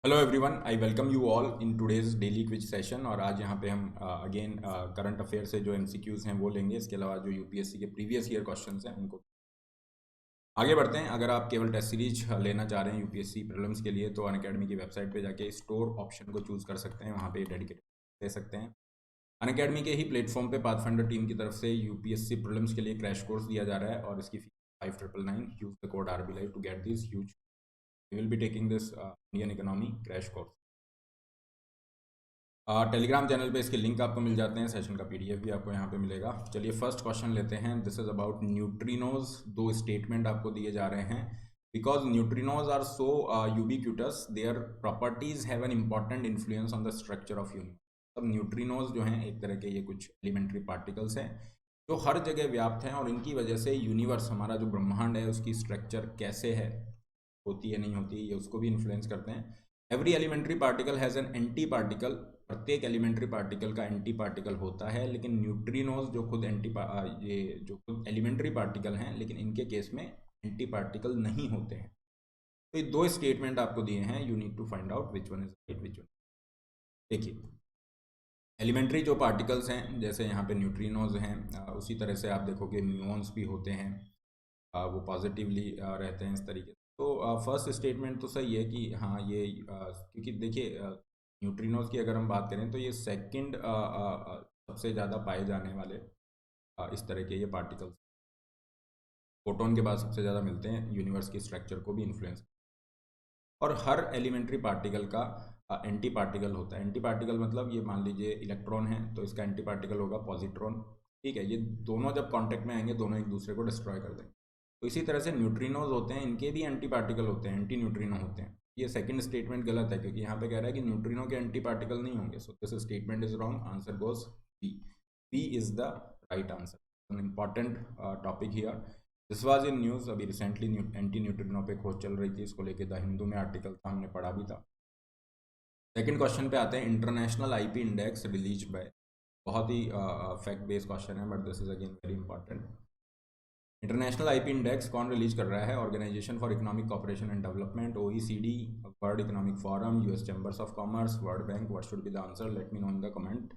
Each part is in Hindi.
Hello everyone, I welcome you all in today's daily quiz session. और आज यहाँ पे हम अगेन करंट अफेयर से जो एमसीक्यूज हैं वो लेंगे। इसके अलावा जो यूपीएससी के प्रीवियस ईयर क्वेश्चंस हैं उनको आगे बढ़ते हैं। अगर आप केवल टेस्ट सीरीज लेना चाह रहे हैं यूपीएससी प्रीलिम्स के लिए तो अनअकैडमी की वेबसाइट पे जाके स्टोर ऑप्शन को चूज़ कर सकते हैं, वहाँ पे डेडिकेटेड ले सकते हैं। अनअकैडमी के ही प्लेटफॉर्म पे पाथफाइंडर टीम की तरफ से यूपीएससी प्रीलिम्स के लिए क्रैश कोर्स दिया जा रहा है और इसकी fees 5999। Use the code RB Live to get this huge. We will be taking this Indian economy crash course. Telegram channel पे इसके लिंक आपको मिल जाते हैं, सेशन का पीडीएफ भी आपको यहाँ पे मिलेगा। चलिए फर्स्ट क्वेश्चन लेते हैं। This is about neutrinos. दो स्टेटमेंट आपको दिए जा रहे हैं। Because neutrinos are so ubiquitous, their properties have an important influence on the structure of universe. अब न्यूट्रिनोज जो हैं एक तरह के ये कुछ एलिमेंट्री पार्टिकल्स हैं जो हर जगह व्याप्त हैं और इनकी वजह से यूनिवर्स, हमारा जो ब्रह्मांड है, उसकी स्ट्रक्चर कैसे है, होती है नहीं होती, ये उसको भी इन्फ्लुएंस करते हैं। Every elementary particle has an anti particle. प्रत्येक एलिमेंट्री पार्टिकल का एंटी पार्टिकल होता है, लेकिन न्यूट्रिनोज जो खुद ये जो खुद एलिमेंट्री पार्टिकल हैं, लेकिन इनके केस में एंटी पार्टिकल नहीं होते हैं। तो ये दो स्टेटमेंट आपको दिए हैं, you need to find out which one is right which one. देखिए, एलिमेंट्री जो पार्टिकल्स हैं जैसे यहाँ पे न्यूट्रिनोज हैं, उसी तरह से आप देखोगे म्यून्स भी होते हैं, वो पॉजिटिवली रहते हैं इस तरीके से। तो फर्स्ट स्टेटमेंट तो सही है कि हाँ ये क्योंकि देखिए न्यूट्रिनोज की अगर हम बात करें तो ये सेकंड सबसे ज़्यादा पाए जाने वाले इस तरह के ये पार्टिकल्स फोटोन के बाद सबसे ज़्यादा मिलते हैं, यूनिवर्स की स्ट्रक्चर को भी इन्फ्लुएंस। और हर एलिमेंट्री पार्टिकल का एंटी पार्टिकल होता है। एंटी पार्टिकल मतलब ये मान लीजिए इलेक्ट्रॉन है तो इसका एंटी पार्टिकल होगा पॉजिट्रॉन। ठीक है, ये दोनों जब कांटेक्ट में आएंगे दोनों एक दूसरे को डिस्ट्रॉय कर देंगे। तो इसी तरह से न्यूट्रिनोज होते हैं, इनके भी एंटी पार्टिकल होते हैं, एंटी न्यूट्रिनो होते हैं। ये सेकंड स्टेटमेंट गलत है क्योंकि यहाँ पे कह रहा है कि न्यूट्रिनो के एंटी पार्टिकल नहीं होंगे। So this statement is wrong. Answer goes B. B is the right answer. An important topic here. This was in news. अभी रिसेंटली एंटी न्यूट्रिनो पे खोज चल रही थी, इसको लेके द हिंदू में आर्टिकल था, हमने पढ़ा भी था। सेकंड क्वेश्चन पे आते हैं। International IP index release by, बहुत ही फैक्ट बेस्ड क्वेश्चन है but this is again very important. International IP index कौन रिलीज कर रहा है? Organisation for economic cooperation and development, OECD, world economic forum, US chambers of commerce, world bank. What should be the answer? Let me know in the comment.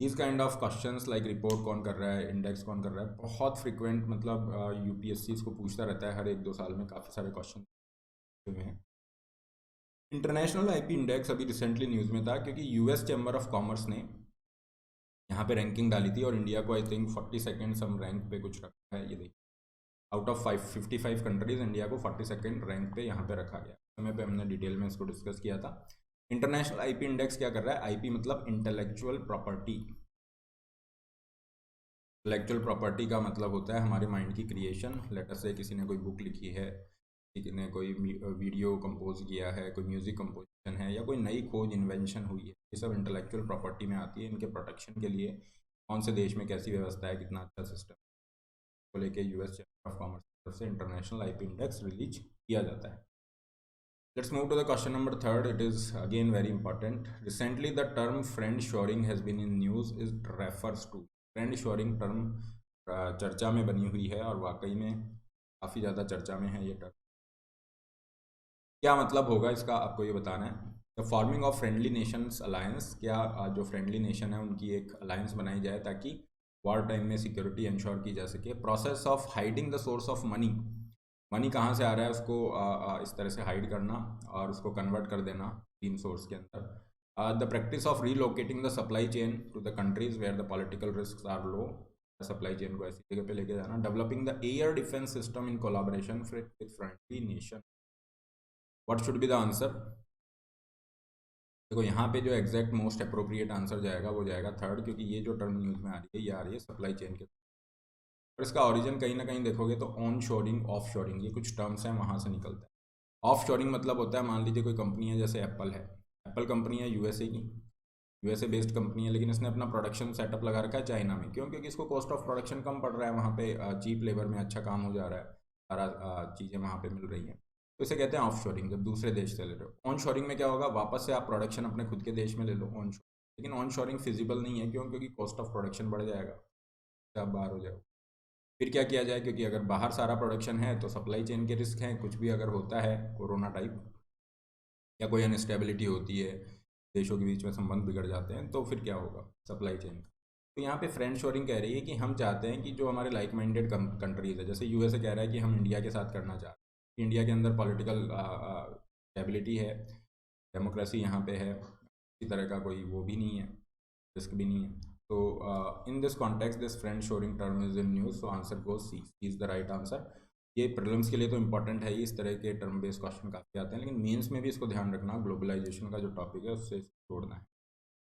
इस kind of questions like report कौन कर रहा है, इंडेक्स कौन कर रहा है, बहुत फ्रिक्वेंट, मतलब यूपीएससी इसको पूछता रहता है हर एक दो साल में, काफ़ी सारे क्वेश्चन हुए हैं। इंटरनेशनल आईपी इंडेक्स अभी रिसेंटली न्यूज़ में था क्योंकि यूएस चैम्बर ऑफ कॉमर्स ने यहाँ पे रैंकिंग डाली थी और इंडिया को I think 42nd some rank पे कुछ रखा है। ये देखिए, आउट ऑफ 55 कंट्रीज इंडिया को 42nd रैंक पे यहाँ पे रखा गया। समय पे हमने डिटेल में इसको डिस्कस किया था। इंटरनेशनल आईपी इंडेक्स क्या कर रहा है? आईपी मतलब इंटेलेक्चुअल प्रॉपर्टी। इंटेलेक्चुअल प्रॉपर्टी का मतलब होता है हमारे माइंड की क्रिएशन। लेटर से किसी ने कोई बुक लिखी है, किसी ने कोई वीडियो कंपोज किया है, कोई म्यूजिक कंपोजिशन है, या कोई नई खोज इन्वेंशन हुई है, ये सब इंटेलेक्चुअल प्रॉपर्टी में आती है। इनके प्रोटेक्शन के लिए कौन से देश में कैसी व्यवस्था है, कितना अच्छा सिस्टम को लेके यूएस चैम्बर ऑफ कॉमर्स की तरफ से इंटरनेशनल आईपी इंडेक्स रिलीज किया जाता है। Let's move to the question number third. It is again very important. Recently, the term friend shoring has been in news. It refers to friend shoring term चर्चा में बनी हुई है और वाकई में काफ़ी ज़्यादा चर्चा में है ये टर्म। क्या मतलब होगा इसका आपको ये बताना है। The forming of friendly Nations alliance, क्या जो फ्रेंडली नेशन है उनकी एक अलायंस बनाई जाए ताकि वॉर टाइम में सिक्योरिटी इंश्योर की जा सके। Process of hiding the source of money, money कहाँ से आ रहा है उसको इस तरह से हाइड करना और उसको कन्वर्ट कर देना तीन सोर्स के अंदर। The practice of relocating the supply chain to the countries where the political risk are low, supply chain को ऐसी जगह पे लेके जाना। Developing the air defence system in collaboration with friendly nation. What should be the answer? देखो यहाँ पे जो एग्जैक्ट मोस्ट अप्रोप्रिएट आंसर जाएगा वो जाएगा थर्ड, क्योंकि ये जो टर्म न्यूज़ में आ रही है ये आ रही है सप्लाई चेन के। और इसका ओरिजिन कहीं ना कहीं देखोगे तो ऑन शोरिंग, ऑफ शोरिंग, ये कुछ टर्म्स हैं वहाँ से निकलता है। ऑफ शोरिंग मतलब होता है, मान लीजिए कोई कंपनी है जैसे एप्पल है, एप्पल कंपनी है यूएसए की, यूएसए बेस्ड कंपनी है, लेकिन इसने अपना प्रोडक्शन सेटअप लगा रखा है चाइना में। क्यों? क्योंकि इसको कॉस्ट ऑफ प्रोडक्शन कम पड़ रहा है, वहाँ पे चीप लेबर में अच्छा काम हो जा रहा है, सारा चीज़ें वहाँ पे मिल रही हैं। तो इसे कहते हैं ऑफ शोरिंग, जब दूसरे देश से ले रहे हो। ऑन शोरिंग में क्या होगा? वापस से आप प्रोडक्शन अपने खुद के देश में ले लो, ऑन शोरिंग। लेकिन ऑन शोरिंग फिजिबल नहीं है। क्यों? क्योंकि कॉस्ट ऑफ प्रोडक्शन बढ़ जाएगा, आप बाहर हो जाओ। फिर क्या किया जाए? क्योंकि अगर बाहर सारा प्रोडक्शन है तो सप्लाई चेन के रिस्क हैं, कुछ भी अगर होता है कोरोना टाइप या कोई अनस्टेबिलिटी होती है, देशों के बीच में संबंध बिगड़ जाते हैं, तो फिर क्या होगा सप्लाई चेन का। तो यहाँ पे फ्रेंड शोरिंग कह रही है कि हम चाहते हैं कि जो हमारे लाइक माइंडेड कंट्रीज़ है, जैसे यूएसए कह रहा है कि हम इंडिया के साथ करना चाहते हैं, इंडिया के अंदर पॉलिटिकल स्टेबिलिटी है, डेमोक्रेसी यहाँ पे है, इसी तरह का कोई वो भी नहीं है, रिस्क भी नहीं है। तो in this context this friend shoring term is in news, so answer goes C is the right answer. ये प्रीलिम्स के लिए तो इंपॉर्टेंट है ही, इस तरह के टर्म बेस्ड क्वेश्चन काफ़ी आते हैं, लेकिन मेंस में भी इसको ध्यान रखना, ग्लोबलाइजेशन का जो टॉपिक है उससे जोड़ना है।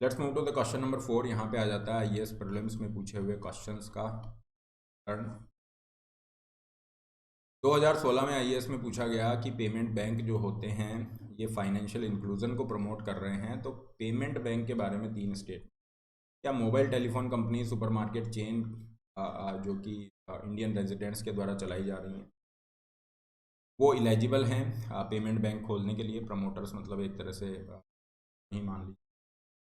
Let's move to the question number 4। यहाँ पे आ जाता है आईएएस प्रीलिम्स में पूछे हुए क्वेश्चंस का टर्न। 2016 में आईएएस में पूछा गया कि पेमेंट बैंक जो होते हैं ये फाइनेंशियल इंक्लूजन को प्रमोट कर रहे हैं, तो पेमेंट बैंक के बारे में 3 स्टेट, क्या mobile telephone company, supermarket chain जो कि इंडियन रेजिडेंट्स के द्वारा चलाई जा रही हैं, वो इलिजिबल हैं पेमेंट बैंक खोलने के लिए। प्रमोटर्स मतलब एक तरह से नहीं मान ली।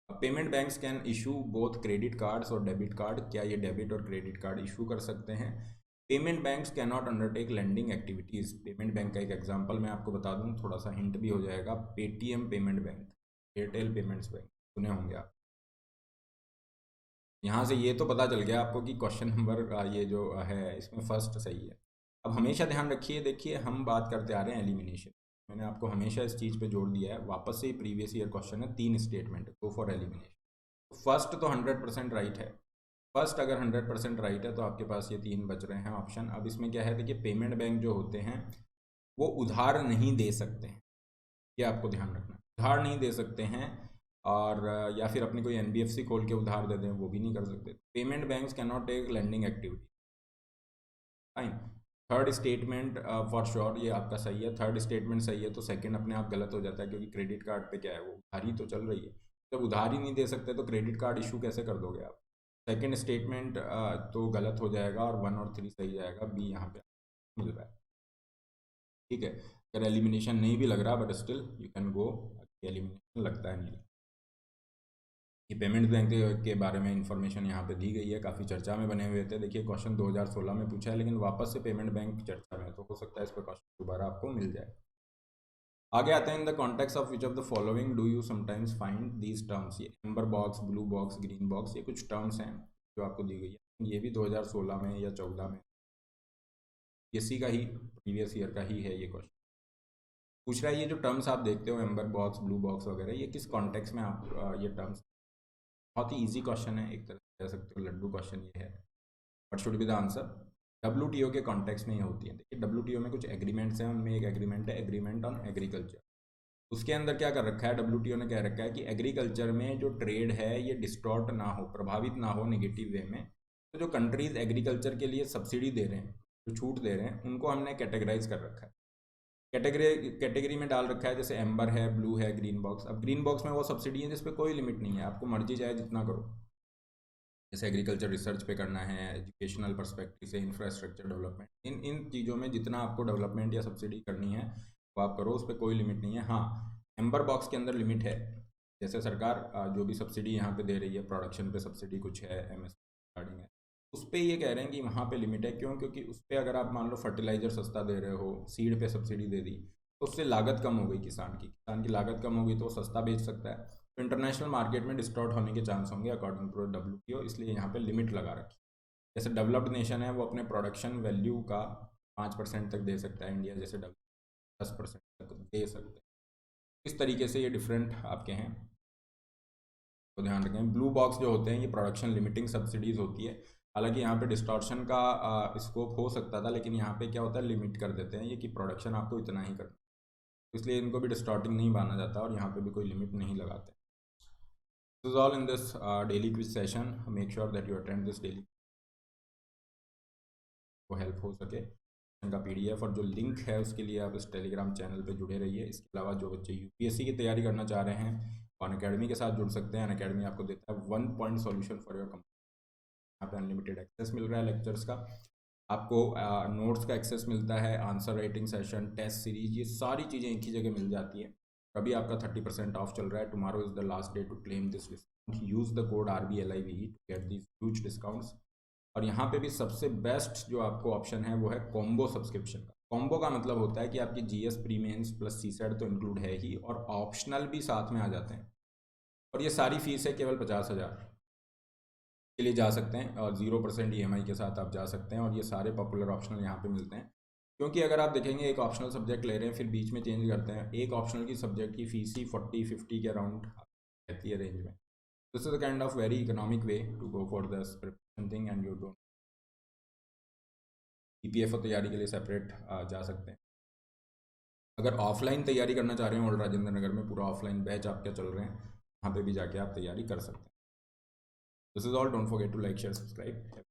Payment banks can issue both credit cards और डेबिट कार्ड, क्या ये डेबिट और क्रेडिट कार्ड इशू कर सकते हैं। Payment banks can not undertake lending activities. Payment bank का एक एग्जांपल मैं आपको बता दूं, थोड़ा सा हिंट भी हो जाएगा, Paytm payment bank, Airtel payments bank, सुने होंगे आप। यहाँ से ये तो पता चल गया आपको कि क्वेश्चन नंबर ये जो है इसमें फर्स्ट सही है। अब हमेशा ध्यान रखिए, देखिए हम बात करते आ रहे हैं एलिमिनेशन, मैंने आपको हमेशा इस चीज़ पे जोड़ दिया है, वापस से प्रीवियस ईयर क्वेश्चन है, 3 statement, go for elimination. First तो 100% राइट है, फर्स्ट अगर 100% राइट है तो आपके पास ये 3 बच रहे हैं ऑप्शन। अब इसमें क्या है, देखिए पेमेंट बैंक जो होते हैं वो उधार नहीं दे सकते हैं, ये आपको ध्यान रखना, उधार नहीं दे सकते हैं, और या फिर अपनी कोई एनबीएफसी खोल के उधार दे दें, वो भी नहीं कर सकते। Payment banks can not take lending activity, fine. Third statement for sure ये आपका सही है, थर्ड स्टेटमेंट सही है, तो सेकंड अपने आप गलत हो जाता है, क्योंकि क्रेडिट कार्ड पे क्या है, वो उधारी तो चल रही है, जब उधारी नहीं दे सकते तो क्रेडिट कार्ड इशू कैसे कर दोगे आप। सेकंड स्टेटमेंट तो गलत हो जाएगा, और 1 और 3 सही जाएगा, बी यहाँ पे मिल रहा है, ठीक है। अगर एलिमिनेशन नहीं भी लग रहा but still you can go, elimination लगता है नहीं। ये पेमेंट बैंक के बारे में इंफॉर्मेशन यहाँ पे दी गई है, काफ़ी चर्चा में बने हुए थे। देखिए क्वेश्चन 2016 में पूछा है, लेकिन वापस से पेमेंट बैंक चर्चा में है, तो हो सकता है इस पर क्वेश्चन दोबारा आपको मिल जाए। आगे आते हैं, in the context of which of the following do you sometimes find these terms. ये amber box, blue box, green box, ये कुछ टर्म्स हैं जो आपको दी गई है, ये भी 2016 में या 14 में इसी का ही प्रीवियस ईयर का ही है ये क्वेश्चन। पूछ रहा है ये जो टर्म्स आप देखते हो एम्बर बॉक्स, ब्लू बॉक्स वगैरह, ये किस कॉन्टेक्स्ट में आप ये टर्म्स, बहुत ही इजी क्वेश्चन है, एक तरह से कह सकते हो लड्डू क्वेश्चन ये है। What should be the answer, WTO के कॉन्टेक्स्ट में ये होती है। देखिए डब्ल्यूटीओ में कुछ एग्रीमेंट्स हैं, उनमें एक एग्रीमेंट है एग्रीमेंट ऑन एग्रीकल्चर। उसके अंदर क्या कर रखा है, डब्ल्यूटीओ ने कह रखा है कि एग्रीकल्चर में जो ट्रेड है ये डिस्टॉर्ट ना हो, प्रभावित ना हो नेगेटिव वे में। तो जो कंट्रीज एग्रीकल्चर के लिए सब्सिडी दे रहे हैं, जो छूट दे रहे हैं, उनको हमने कैटेगराइज कर रखा है, कैटेगरी में डाल रखा है, जैसे एम्बर है, ब्लू है, ग्रीन बॉक्स। अब ग्रीन बॉक्स में वो सब्सिडी है जिसपे कोई लिमिट नहीं है, आपको मर्जी चाहे जितना करो, जैसे एग्रीकल्चर रिसर्च पे करना है, एजुकेशनल पर्सपेक्टिव से, इंफ्रास्ट्रक्चर डेवलपमेंट, इन चीज़ों में जितना आपको डेवलपमेंट या सब्सिडी करनी है वो आप करो, उस पर कोई लिमिट नहीं है। हाँ, एम्बर बॉक्स के अंदर लिमिट है, जैसे सरकार जो भी सब्सिडी यहाँ पे दे रही है, प्रोडक्शन पे सब्सिडी कुछ है, एमएसपी रिगार्डिंग है, उस पर ये कह रहे हैं कि वहाँ पे लिमिट है। क्यों, क्योंकि उस पर अगर आप मान लो फर्टिलाइज़र सस्ता दे रहे हो, सीड पे सब्सिडी दे दी, तो उससे लागत कम हो गई किसान की लागत कम होगी तो सस्ता बेच सकता है, तो इंटरनेशनल मार्केट में डिस्टॉर्ट होने के चांस होंगे अकॉर्डिंग टू डब्ल्यूटीओ, इसलिए यहाँ पे लिमिट लगा रखी। जैसे डेवलप्ड नेशन है वो अपने प्रोडक्शन वैल्यू का 5% तक दे सकता है, इंडिया जैसे 10% तक दे सकते हैं। इस तरीके से ये डिफरेंट आपके हैं, तो ध्यान रखें। ब्लू बॉक्स जो होते हैं ये प्रोडक्शन लिमिटिंग सब्सिडीज़ होती है, हालांकि यहाँ पे डिस्टॉर्शन का स्कोप हो सकता था, लेकिन यहाँ पे क्या होता है, लिमिट कर देते हैं ये कि प्रोडक्शन आपको इतना ही करना, इसलिए इनको भी डिस्टॉर्टिंग नहीं माना जाता और यहाँ पे भी कोई लिमिट नहीं लगाते। This is all in this daily quiz session, make sure that you attend this daily, को हेल्प हो सके। का पीडीएफ और जो लिंक है उसके लिए आप इस टेलीग्राम चैनल पे जुड़े रहिए। इसके अलावा जो बच्चे यूपीएससी की तैयारी करना चाह रहे हैं अनअकैडमी के साथ जुड़ सकते हैं। अनअकैडमी आपको देता है 1 point solution for your computer, यहाँ पे अनलिमिटेड एक्सेस मिल रहा है लेक्चर्स का, आपको नोट्स का एक्सेस मिलता है, answer writing session, test series, ये सारी चीज़ें एक ही जगह मिल जाती है। अभी आपका 30% ऑफ चल रहा है, tomorrow is the last day to claim this discount, use the code RBLIVE to get this huge discounts. और यहाँ पे भी सबसे बेस्ट जो आपको ऑप्शन है वो है कॉम्बो सब्सक्रिप्शन का। कॉम्बो का मतलब होता है कि आपकी GS pre mains plus CSAT तो इंक्लूड है ही, और ऑप्शनल भी साथ में आ जाते हैं, और ये सारी फीस है केवल 50,000 के लिए जा सकते हैं, और 0% EMI के साथ आप जा सकते हैं, और ये सारे पॉपुलर ऑप्शनल यहाँ पे मिलते हैं। क्योंकि अगर आप देखेंगे एक ऑप्शनल सब्जेक्ट ले रहे हैं फिर बीच में चेंज करते हैं, एक ऑप्शनल की सब्जेक्ट की फीस ही 40-50 के अराउंड रहती है रेंज में। This is the kind of very economic way to go for this preparation thing, and you don't EPFO तैयारी के लिए सेपरेट जा सकते हैं। अगर ऑफलाइन तैयारी करना चाह रहे हैं, और राजेंद्र नगर में पूरा ऑफलाइन बैच आपके चल रहे हैं, वहाँ पे भी जाके आप तैयारी कर सकते हैं। This is all, don't forget to like share subscribe.